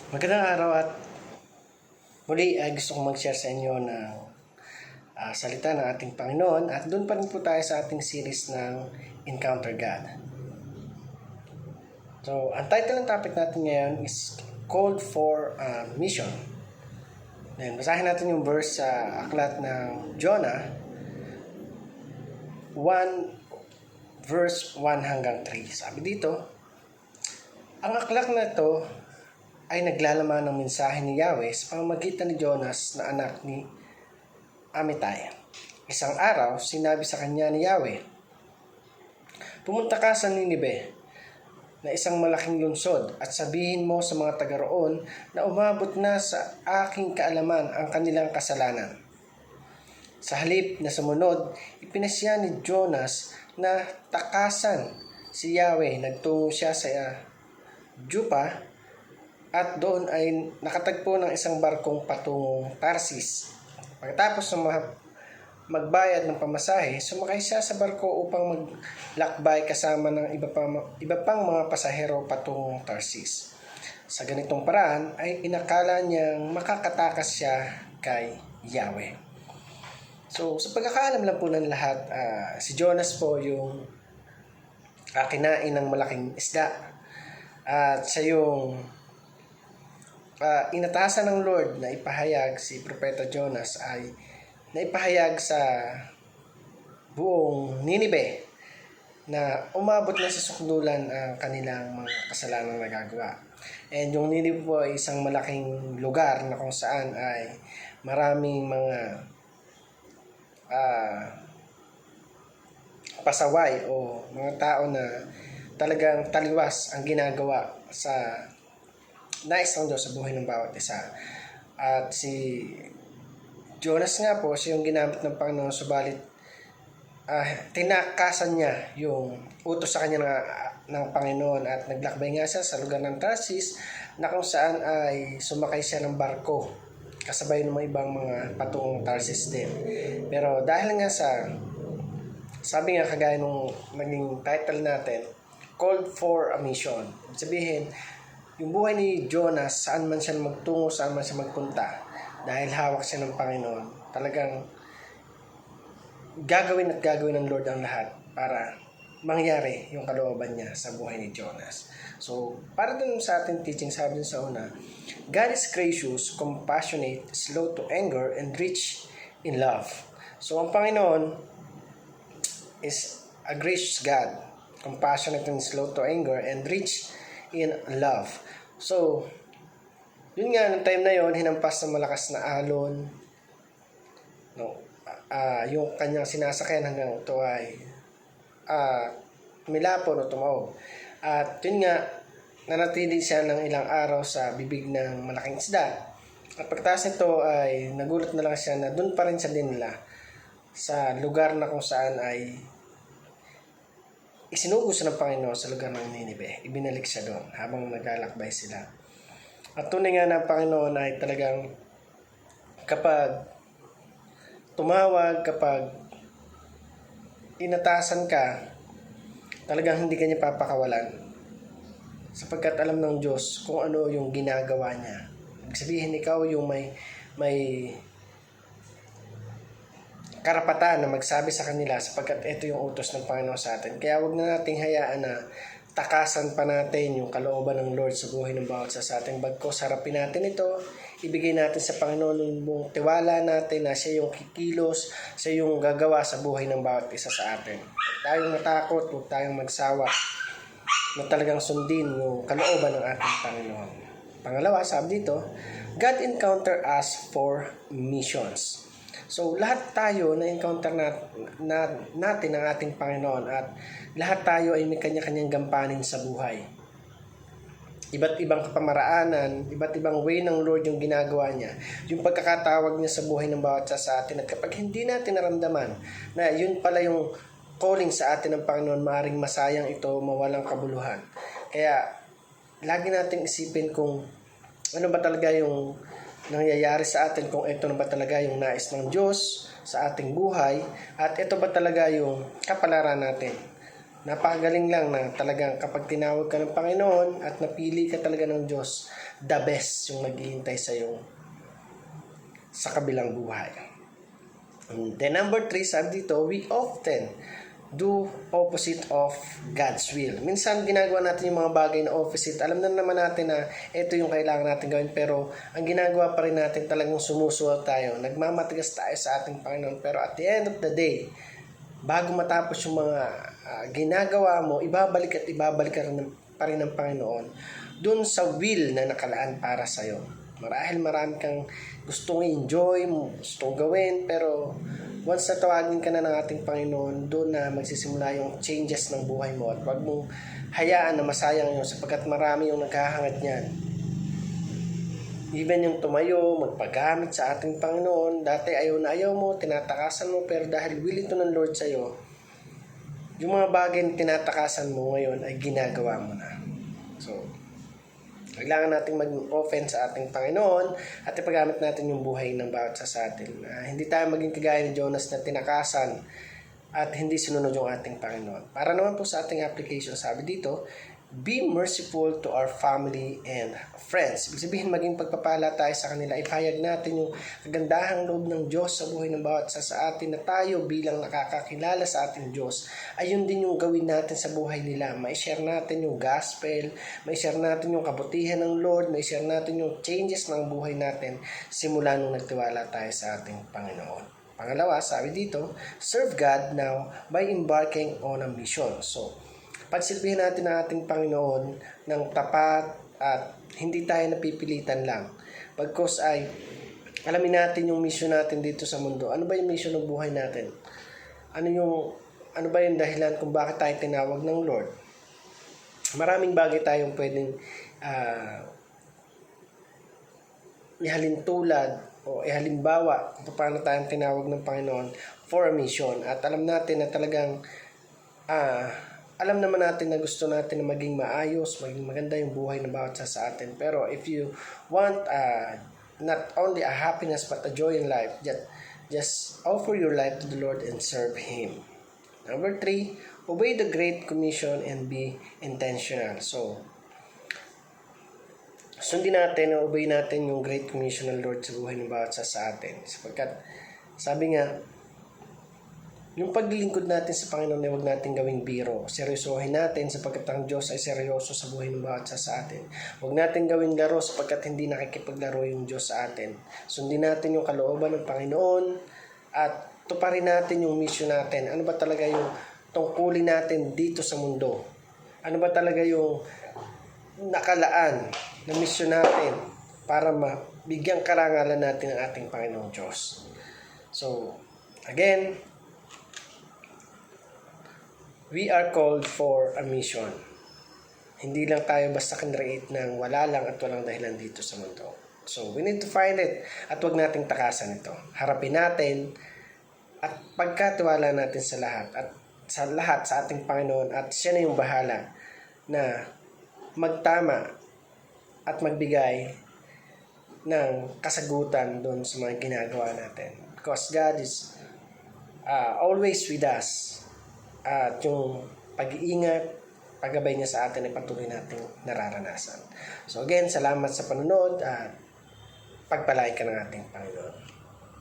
Magandang araw at muli ay gusto kong mag-share sa inyo ng salita ng ating Panginoon at doon pa rin po tayo sa ating series ng Encounter God. So, ang title ng topic natin ngayon is Called for Mission. Then, basahin natin yung verse sa aklat ng Jonah 1 verse 1 hanggang 3. Sabi dito, ang aklat na ito ay naglalaman ng mensahe ni Yahweh sa pamamagitan ni Jonas na anak ni Amittai. Isang araw, sinabi sa kanya ni Yahweh, pumunta ka sa Ninive na isang malaking lungsod at sabihin mo sa mga taga roon na umabot na sa aking kaalaman ang kanilang kasalanan. Sa halip na sumunod, ipinasya ni Jonas na takasan si Yahweh. Nagtungo siya sa Joppa at doon ay nakatagpo ng isang barkong patungong Tarsis. Pagkatapos ng magbayad ng pamasahe, sumakay siya sa barko upang maglakbay kasama ng iba pang mga pasahero patungong Tarsis. Sa ganitong paraan ay inakala niyang makakatakas siya kay Yahweh. So, sa pagkakaalam lang po ng lahat, si Jonas po yung kinain ng malaking isda. At siya yung inatasan ng Lord na ipahayag si Propeta Jonas ay naipahayag sa buong Ninive na umabot na sa sukdulan ang kanilang mga kasalanang nagagawa. And yung Ninive po ay isang malaking lugar na kung saan ay maraming mga pasaway o mga tao na talagang taliwas ang ginagawa sa nais ng Diyos sa buhay ng bawat isa. At si Jonas nga po, siya yung ginamit ng Panginoon, subalit tinakasan niya yung utos sa kanya ng Panginoon at naglakbay nga siya sa lugar ng Tarsis na kung saan ay sumakay siya ng barko kasabay ng mga ibang mga patungong Tarsis din. Pero dahil nga sabi nga kagaya nung naging title natin, Called for a Mission. Sabihin, yung buhay ni Jonas, saan man siya magtungo, saan man siya magpunta, dahil hawak siya ng Panginoon, talagang gagawin ng Lord ang lahat para mangyari yung kalooban niya sa buhay ni Jonas. So, para dun sa ating teaching, sabi dun sa una, God is gracious, compassionate, slow to anger, and rich in love. So, ang Panginoon is a gracious God, compassionate and slow to anger, and rich in love. So, yun nga, ng time na yon hinampas ng malakas na alon, yung kanyang sinasakyan hanggang ito ay milapon o tumaob. At yun nga, nanatili siya ng ilang araw sa bibig ng malaking isda. At pagkatapos nito ay nagulat na lang siya na dun pa rin sa dinila sa lugar na kung saan ay isinugo siya ng Panginoon sa lugar ng Ninive. Ibinalik siya doon habang naglalakbay sila. At tunay nga ng Panginoon ay talagang kapag tumawag, kapag inatasan ka, talagang hindi ka niya papakawalan. Sapagkat alam ng Diyos kung ano yung ginagawa niya. Sabihin, ikaw yung may karapatan na magsabi sa kanila sapagkat ito yung utos ng Panginoon sa atin. Kaya wag na nating hayaan na takasan pa natin yung kalooban ng Lord sa buhay ng bawat isa sa ating bagkos. Harapin natin ito, ibigay natin sa Panginoon yung tiwala natin na siya yung kikilos, siya yung gagawa sa buhay ng bawat isa sa atin. Huwag tayong matakot, huwag tayong magsawa na talagang sundin yung kalooban ng ating Panginoon. Pangalawa, sabi dito, God encounter us for missions. So, lahat tayo na-encounter natin ang ating Panginoon at lahat tayo ay may kanya-kanyang gampanin sa buhay. Iba't ibang kapamaraanan, iba't ibang way ng Lord yung ginagawa niya. Yung pagkakatawag niya sa buhay ng bawat isa sa atin. At kapag hindi natin naramdaman na yun pala yung calling sa atin ng Panginoon, maaaring masayang ito, mawalang kabuluhan. Kaya, lagi nating isipin kung ano ba talaga yung nangyayari sa atin, kung ito na ba talaga yung nais ng Diyos sa ating buhay at ito ba talaga yung kapalaran natin. Napakagaling lang na talagang kapag tinawag ka ng Panginoon at napili ka talaga ng Diyos, the best yung naghihintay sa'yo sa kabilang buhay. And then number 3, sabi dito, we often do opposite of God's will. Minsan ginagawa natin yung mga bagay na opposite. Alam na naman natin na ito yung kailangan natin gawin, pero ang ginagawa pa rin natin talagang sumusuwal tayo. Nagmamatigas tayo sa ating Panginoon. Pero at the end of the day, bago matapos yung mga ginagawa mo, ibabalik ka rin pa rin ng Panginoon dun sa will na nakalaan para sa'yo. Marahil marami kang gustong enjoy, gustong gawin, pero once na tawagin ka na ng ating Panginoon, doon na magsisimula yung changes ng buhay mo, at wag mong hayaan na masayang yun, sapagkat marami yung naghahangad niyan. Even yung tumayo, magpagamit sa ating Panginoon, dati ayaw na ayaw mo, tinatakasan mo, pero dahil will ito ng Lord sa'yo, yung mga bagay na tinatakasan mo ngayon ay ginagawa mo na. So, kailangan natin mag-offend sa ating Panginoon at ipagamit natin yung buhay ng bawat sa atin. Hindi tayo maging kagaya ni Jonas na tinakasan at hindi sinunod yung ating Panginoon. Para naman po sa ating application, sabi dito, be merciful to our family and friends. Ibig sabihin, maging pagpapala tayo sa kanila. Ipahayag natin yung kagandahang loob ng Diyos sa buhay ng bawat sa atin, na tayo bilang nakakakilala sa ating Diyos, ayun din yung gawin natin sa buhay nila. Mai-share natin yung gospel, mai-share natin yung kabutihan ng Lord, mai-share natin yung changes ng buhay natin simula nung nagtiwala tayo sa ating Panginoon. Pangalawa, sabi dito, serve God now by embarking on a mission. So, pagsilbihin natin ang ating Panginoon ng tapat at hindi tayo napipilitan lang. Pagkos ay alamin natin yung mission natin dito sa mundo. Ano ba yung mission ng buhay natin? Ano ba yung dahilan kung bakit tayo tinawag ng Lord? Maraming bagay tayong pwedeng ihalintulad o ihalimbawa kung paano tayong tinawag ng Panginoon for a mission. At alam natin na talagang alam naman natin na gusto natin na maging maayos, maging maganda yung buhay ng bawat sa atin. Pero if you want not only a happiness but a joy in life, just offer your life to the Lord and serve Him. Number 3, obey the Great Commission and be intentional. So, sundin natin, obey natin yung Great Commission ng Lord sa buhay ng bawat sa atin. Sapagkat, sabi nga, yung paglilingkod natin sa Panginoon ay huwag natin gawing biro. Seryosohin natin sapagkat ang Diyos ay seryoso sa buhay ng bawat sa atin. Huwag natin gawing laro sapagkat hindi nakikipaglaro yung Diyos sa atin. Sundin natin yung kalooban ng Panginoon at tuparin natin yung mission natin. Ano ba talaga yung tungkulin natin dito sa mundo? Ano ba talaga yung nakalaan na mission natin para mabigyang karangalan natin ang ating Panginoong Diyos? So, again, we are called for a mission. Hindi lang tayo basta kinreate ng wala lang at walang dahilan dito sa mundo. So, we need to find it at huwag nating takasan ito. Harapin natin at pagkatiwala natin sa lahat sa ating Panginoon, at siya na yung bahala na magtama at magbigay ng kasagutan doon sa mga ginagawa natin. Because God is always with us. At yung pag-iingat, paggabay niya sa atin ay patuloy nating nararanasan. So again, salamat sa panonood at pagpalain ka ng ating Panginoon.